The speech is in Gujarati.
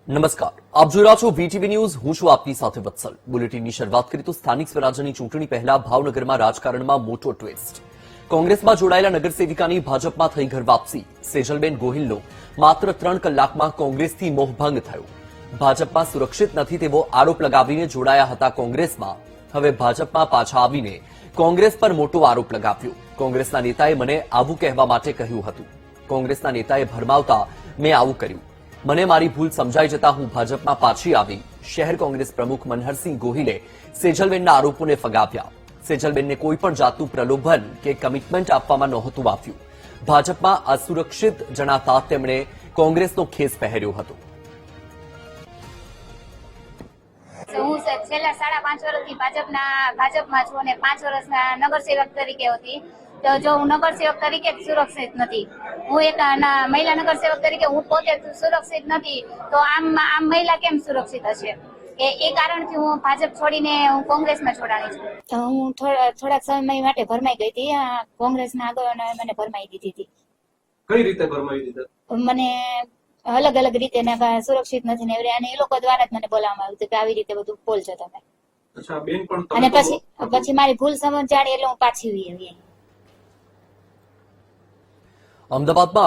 નમસ્કાર, આપ જોઈ રહ્યા છો વીટીવી ન્યૂઝ. હું છું આપની સાથે વત્સલ. બુલેટિનની શરૂઆત કરીએ તો સ્થાનિક સ્વરાજ્યની ચૂંટણી પહેલા ભાવનગરમાં રાજકારણમાં મોટો ટ્વિસ્ટ. કોંગ્રેસમાં જોડાયેલા નગરસેવિકાની ભાજપમાં થઈ ઘર વાપસી. સેજલબેન ગોહિલનો માત્ર 3 કલાકમાં કોંગ્રેસથી મોહભંગ થયો. ભાજપમાં સુરક્ષિત નથી તેવો આરોપ લગાવીને જોડાયા હતા કોંગ્રેસમાં. હવે ભાજપમાં પાછા આવીને કોંગ્રેસ પર મોટો આરોપ લગાવ્યો. કોંગ્રેસના નેતાએ મને આવું કહેવા માટે કહ્યું હતું. કોંગ્રેસના નેતાએ ભરમાવતા મેં આવું કર્યું. મને મારી ભૂલ સમજાઈ જતા હું ભાજપમાં પાછી આવી. શહેર કોંગ્રેસ પ્રમુખ મનહરસિંહ ગોહિલે સેજલબેનના આરોપોને ફગાવ્યા. સેજલબેનને કોઈ પણ જાતનું પ્રલોભન કે કમિટમેન્ટ આપવામાં નહોતું આવ્યું. ભાજપમાં અસુરક્ષિત જણાતા તેમણે કોંગ્રેસનો ખેસ પહેર્યો હતો. હું છેલ્લા 5.5 વર્ષથી ભાજપમાં છું અને 5 વર્ષના નગરસેવક તરીકે હતી. તો જો હું નગરસેવક તરીકે સુરક્ષિત નથી, હું એક મહિલા નગરસેવક તરીકે હું પોતે સુરક્ષિત નથી, તો આમ મહિલા કેમ સુરક્ષિત હશે? એ કારણથી હું ભાજપ છોડીને હું કોંગ્રેસમાં જોડાણી છું. હું થોડાક સમય માટે ભરમાઈ ગઈ હતી. કોંગ્રેસના આગેવાનોએ મને ભરમાઈ દીધી હતી. કઈ રીતે ભરમાઈ દીધા? મને અલગ અલગ રીતે સુરક્ષિત નથી ને અને એ લોકો દ્વારા જ મને બોલાવવામાં આવ્યું કે આવી રીતે બધું બોલજો તમે. અચ્છા બેન, પણ અને પછી મારી ભૂલ સમજાણી એટલે હું પાછી આવી. અમદાવાદમાં